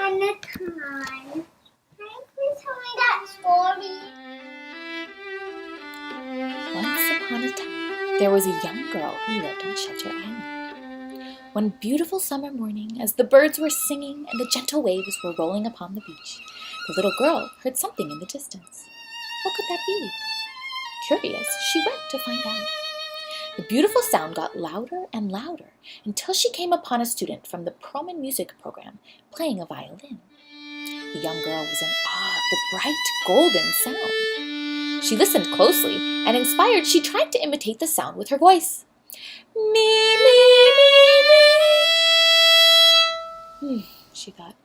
upon a time. Can you please tell me that story? Once upon a time, there was a young girl who lived on Shelter Island. One beautiful summer morning, as the birds were singing and the gentle waves were rolling upon the beach, the little girl heard something in the distance. What could that be? Curious, she went to find out. The beautiful sound got louder and louder until she came upon a student from the Perlman Music Program playing a violin. The young girl was in awe of the bright golden sound. She listened closely, and inspired, she tried to imitate the sound with her voice. Me, me, me, me. She thought,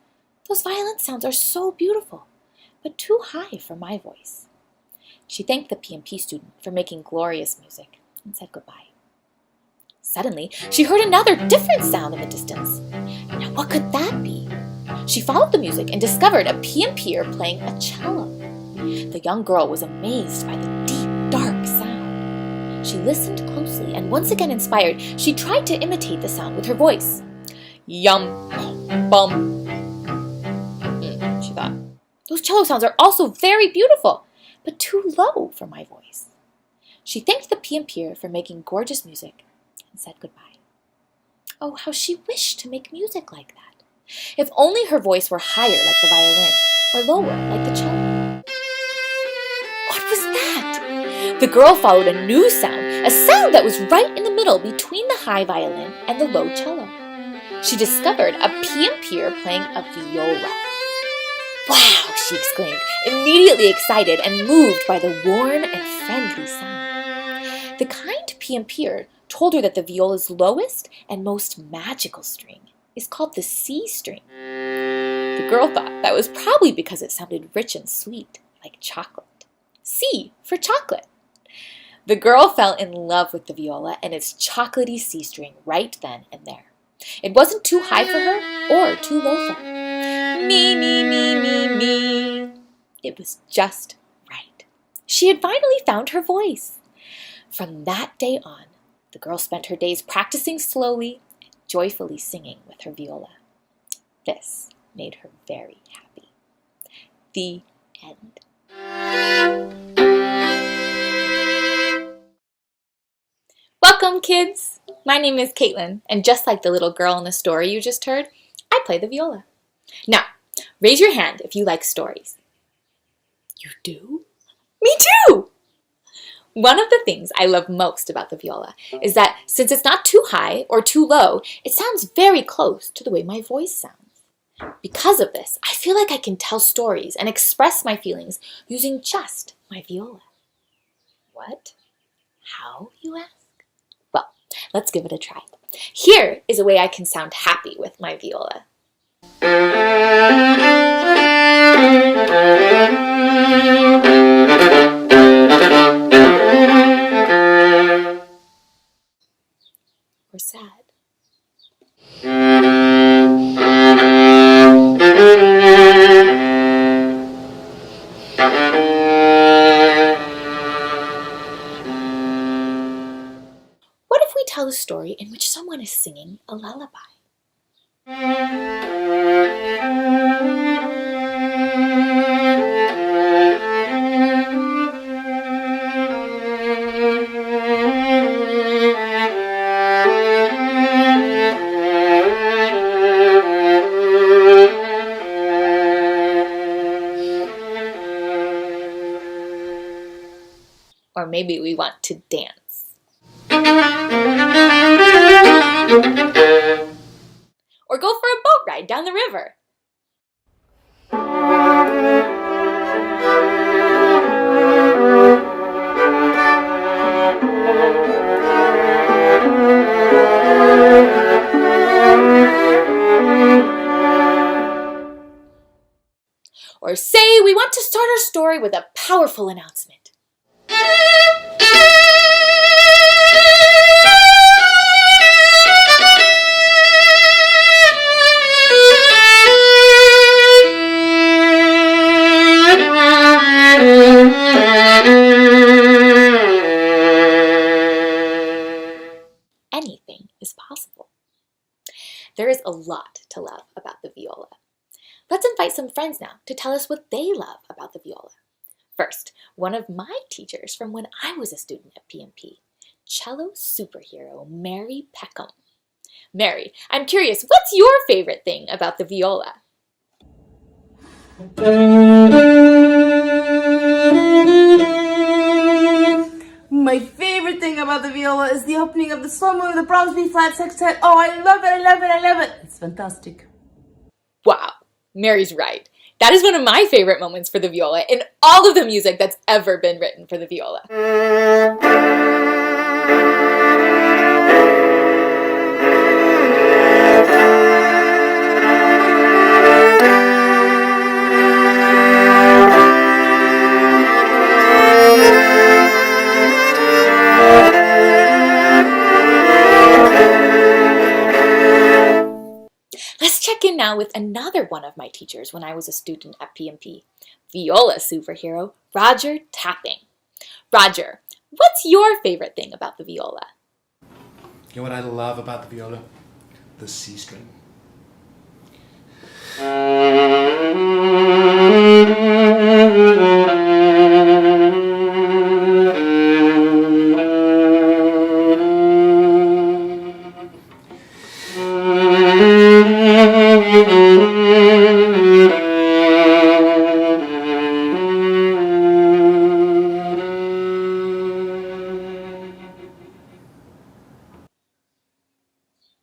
those violin sounds are so beautiful, but too high for my voice. She thanked the PMP student for making glorious music and said goodbye. Suddenly, she heard another different sound in the distance. Now, what could that be? She followed the music and discovered a PMPer playing a cello. The young girl was amazed by the deep, dark sound. She listened closely, and once again inspired, she tried to imitate the sound with her voice. Yum, bum. She thought, those cello sounds are also very beautiful, but too low for my voice. She thanked the PMPer for making gorgeous music and said goodbye. Oh, how she wished to make music like that. If only her voice were higher like the violin, or lower like the cello. What was that? The girl followed a new sound, a sound that was right in the middle between the high violin and the low cello. She discovered a PMPer playing a viola. Wow, she exclaimed, immediately excited and moved by the warm and friendly sound. The kind PMPer told her that the viola's lowest and most magical string is called the C string. The girl thought that was probably because it sounded rich and sweet, like chocolate. C for chocolate. The girl fell in love with the viola and its chocolatey C string right then and there. It wasn't too high for her or too low for her. Me, me, me, me, me. It was just right. She had finally found her voice. From that day on, the girl spent her days practicing slowly and joyfully singing with her viola. This made her very happy. The end. Welcome, kids! My name is Caitlin, and just like the little girl in the story you just heard, I play the viola. Now, raise your hand if you like stories. You do? Me too! One of the things I love most about the viola is that since it's not too high or too low, it sounds very close to the way my voice sounds. Because of this, I feel like I can tell stories and express my feelings using just my viola. What? How, you ask? Well, let's give it a try. Here is a way I can sound happy with my viola. Or sad. What if we tell a story in which someone is singing a lullaby? Or maybe we want to dance. Or go for a boat ride down the river. Or say we want to start our story with a powerful announcement. Anything is possible. There is a lot to love about the viola. Let's invite some friends now to tell us what they love about the viola. First, one of my teachers from when I was a student at PMP, cello superhero Mary Peckham. Mary, I'm curious, what's your favorite thing about the viola? My favorite thing about the viola is the opening of the slow movement of the Brahms B flat sextet. Oh, I love it, I love it, I love it. It's fantastic. Wow, Mary's right. That is one of my favorite moments for the viola in all of the music that's ever been written for the viola. Let's check in now with another one of my teachers when I was a student at PMP, viola superhero Roger Tapping. Roger, what's your favorite thing about the viola? You know what I love about the viola? The C string.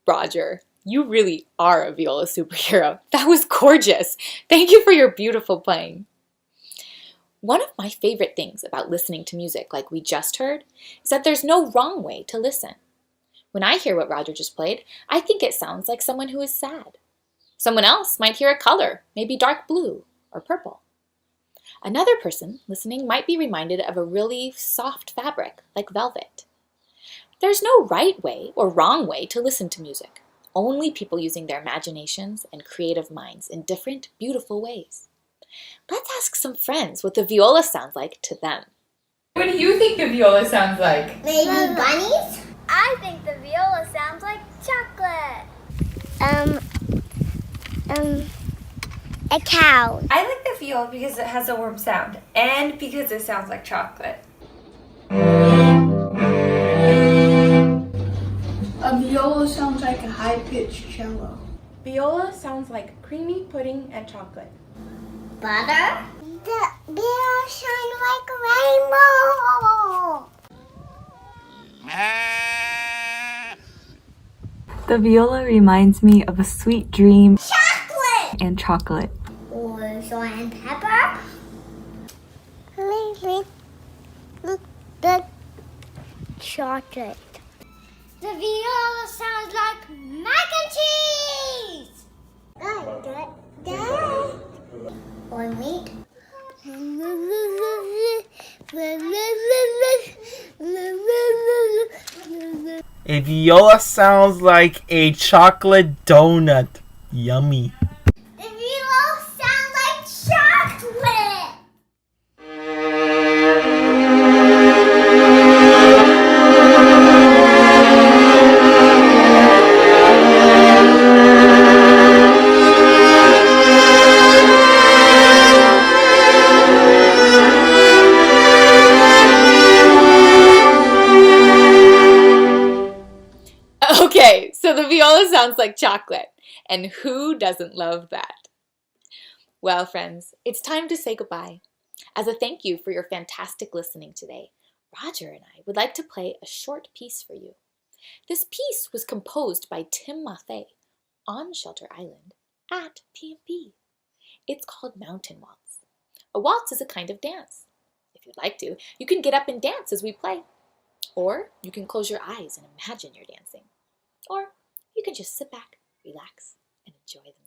Roger, you really are a viola superhero. That was gorgeous. Thank you for your beautiful playing. One of my favorite things about listening to music like we just heard is that there's no wrong way to listen. When I hear what Roger just played, I think it sounds like someone who is sad. Someone else might hear a color, maybe dark blue or purple. Another person listening might be reminded of a really soft fabric like velvet. There's no right way or wrong way to listen to music, only people using their imaginations and creative minds in different, beautiful ways. Let's ask some friends what the viola sounds like to them. What do you think the viola sounds like? Maybe bunnies? I think the viola sounds like chocolate. A cow. I like the viola because it has a warm sound and because it sounds like chocolate. A viola sounds like a high-pitched cello. Viola sounds like creamy pudding and chocolate. Butter? The viola sounds like a rainbow. The viola reminds me of a sweet dream Chocolate! and chocolate. Or salt and pepper? The chocolate. The viola sounds like mac and cheese! Or meat. A viola sounds like a chocolate donut. Yummy. The viola sounds like chocolate! Okay, so the viola sounds like chocolate. And who doesn't love that? Well, friends, it's time to say goodbye. As a thank you for your fantastic listening today, Roger and I would like to play a short piece for you. This piece was composed by Tim Mathé on Shelter Island at PMP. It's called Mountain Waltz. A waltz is a kind of dance. If you'd like to, you can get up and dance as we play. Or you can close your eyes and imagine you're dancing. Or you can just sit back, relax, and enjoy the music.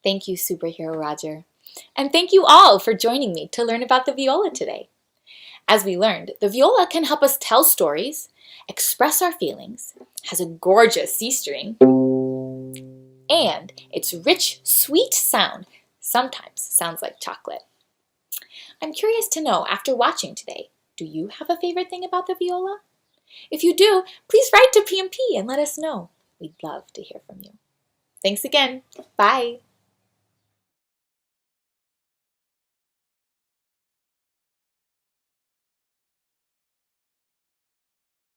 Thank you, Superhero Roger. And thank you all for joining me to learn about the viola today. As we learned, the viola can help us tell stories, express our feelings, has a gorgeous C string, and its rich, sweet sound sometimes sounds like chocolate. I'm curious to know, after watching today, do you have a favorite thing about the viola? If you do, please write to PMP and let us know. We'd love to hear from you. Thanks again. Bye.